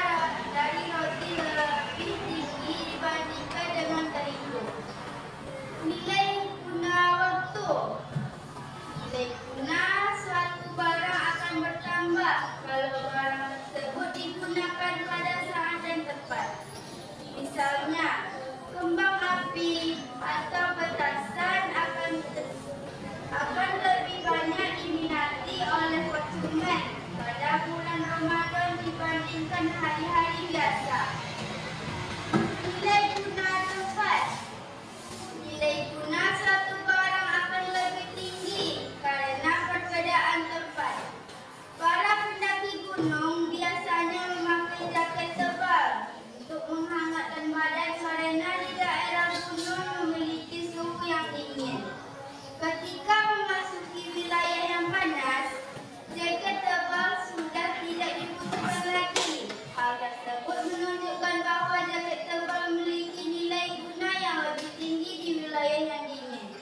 dari roti lebih tinggi dibandingkan dengan terigu. Nilai guna waktu. Nilai guna suatu barang akan bertambah kalau barang tersebut digunakan pada saat tepat. Misalnya, kembang api atau petasan akan lebih banyak diminati oleh konsumen pada bulan Ramadan dibandingkan hari-hari biasa. Nilai guna tempat. Nilai guna suatu barang akan lebih tinggi karena perbedaan tempat. Para pendaki gunung biasanya memakai jaket tebal untuk menghangatkan badan karena di daerah gunung memiliki suhu yang dingin. Ketika memasuki wilayah yang panas, jaket tebal sudah tidak dibutuhkan lagi. Hal tersebut menunjukkan bahwa jaket tebal memiliki nilai guna yang lebih tinggi di wilayah yang dingin.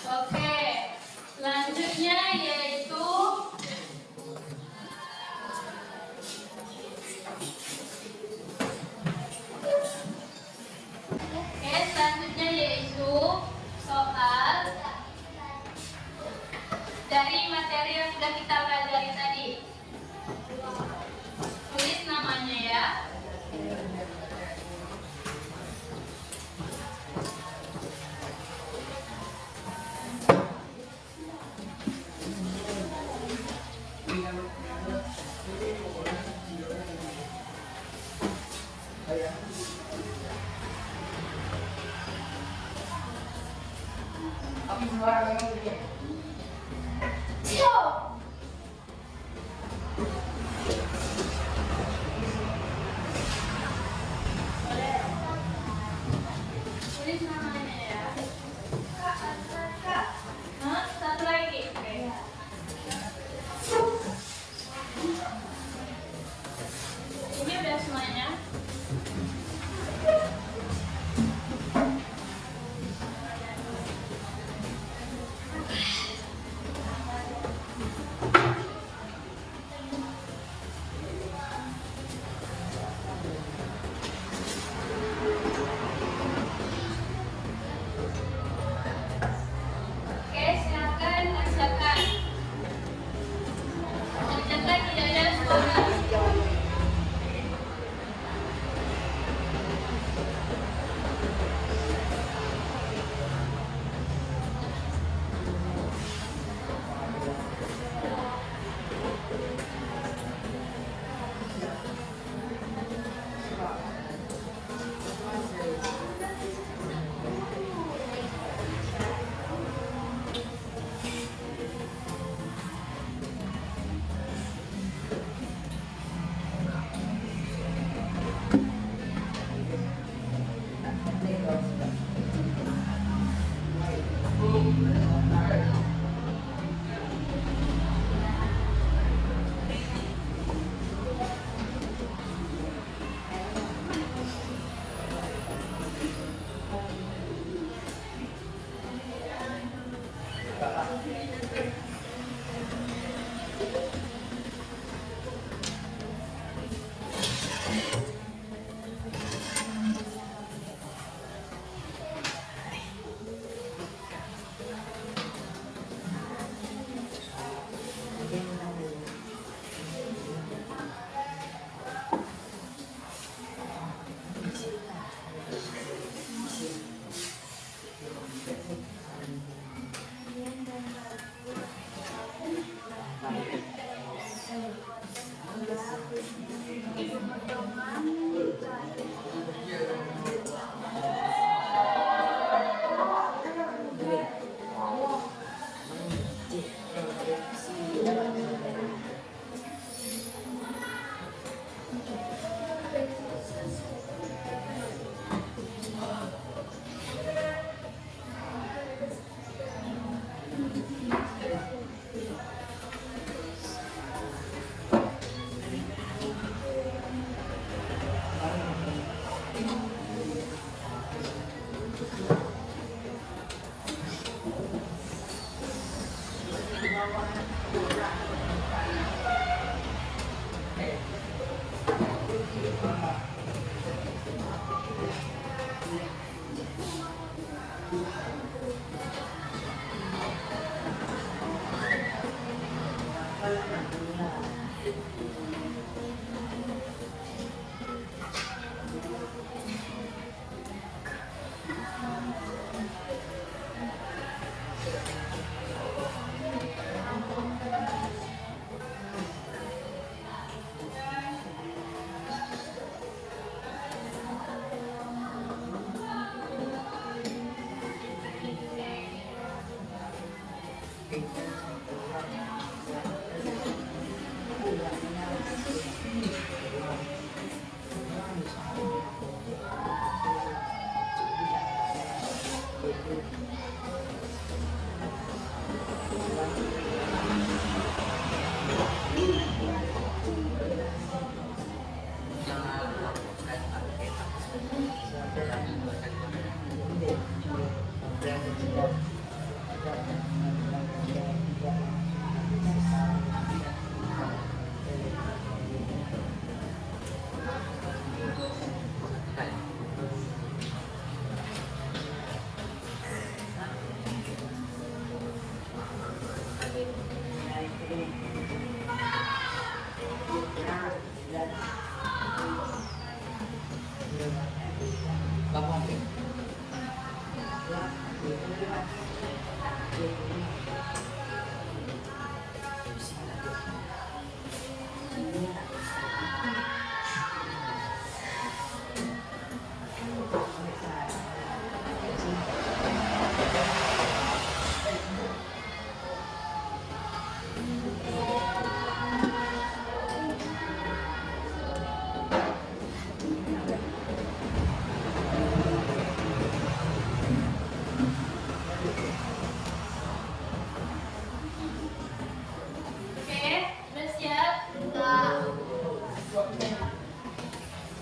Oke, selanjutnya yaitu soal dari materi yang sudah kita pelajari tadi. Tulis namanya ya. Tulis namanya ya. Satu lagi. Oke. Ini udah semuanya. Oke, silakan kerjakan. Kerjakan tidak ada suara.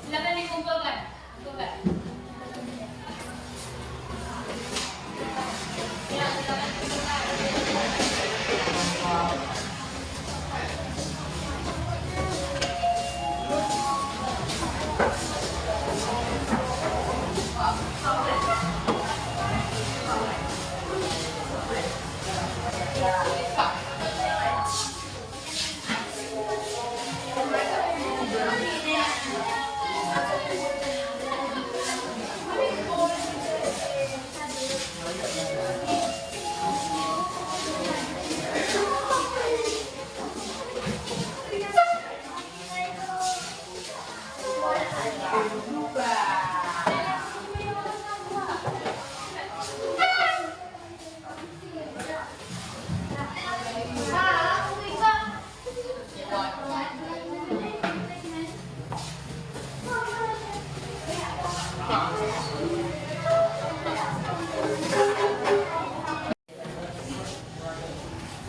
Silakan dikumpulkan. Kumpulkan. Ya, silakan kumpulkan.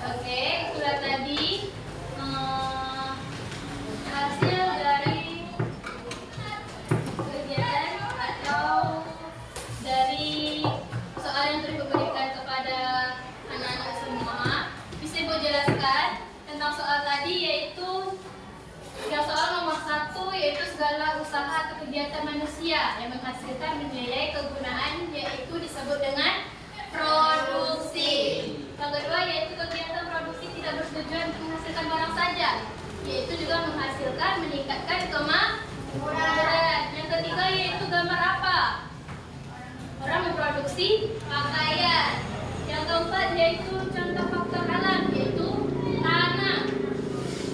Oke, itulah tadi hasil dari kegiatan atau dari soal yang telah diberikan kepada anak-anak semua. Bisa Ibu jelaskan tentang soal tadi, yaitu yang soal nomor 1, yaitu segala usaha atau kegiatan manusia yang menghasilkan membiayai kegunaan, yaitu disebut dengan produksi. Yang kedua yaitu kegiatan produksi tidak bertujuan untuk menghasilkan barang saja, yaitu juga menghasilkan meningkatkan kemakmuran. Yang ketiga yaitu gambar apa? Orang memproduksi pakaian. Yang keempat yaitu contoh faktor alam, yaitu tanah.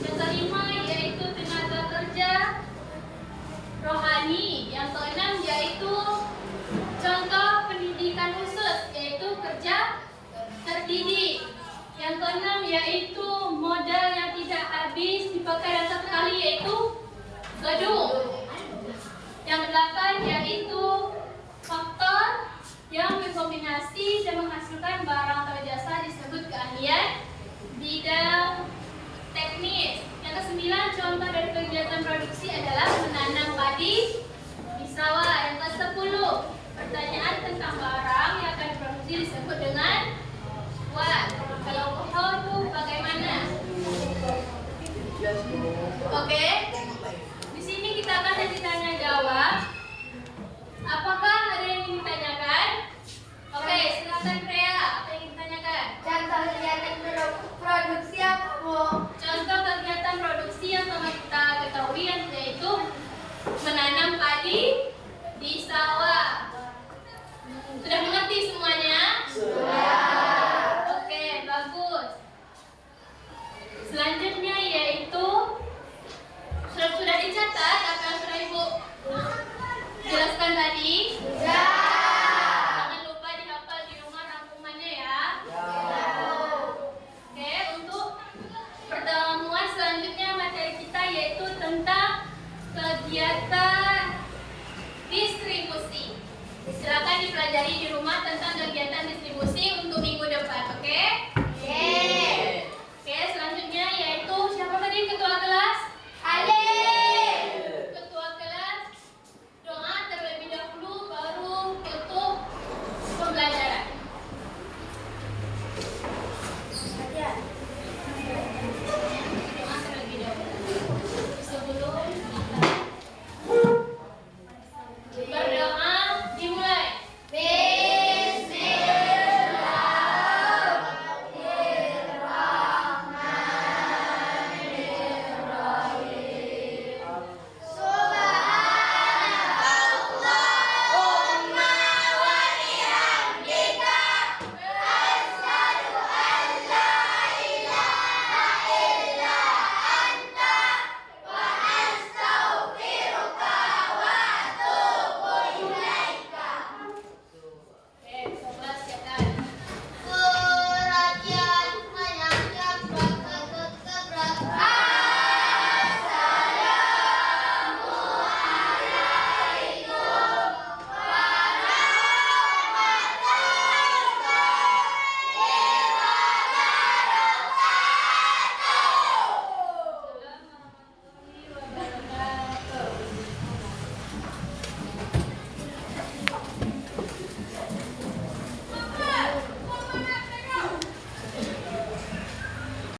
Yang kelima yaitu tenaga kerja rohani. Yang keenam yaitu contoh pendidikan khusus, yaitu kerja terdidik. Yang keenam yaitu modal yang tidak habis dipakai dalam satu kali, yaitu gedung. Yang delapan yaitu faktor yang mendominasi dan menghasilkan barang atau jasa disebut keahlian bidang teknis. Yang kesembilan contoh dari kegiatan produksi adalah menanam padi di sawah. Yang ke-10 pertanyaan tentang barang yang akan diproduksi disebut dengan what. Kalau itu bagaimana? Oke. Di sini kita akan tanya jawab. Apakah ada yang ingin ditanyakan? Oke, silakan Freya. Apa yang ingin ditanyakan? Contoh kegiatan produksi apa, Bu? Contoh kegiatan produksi yang yaitu tentang kegiatan distribusi. Silakan dipelajari di rumah tentang kegiatan distribusi untuk minggu depan.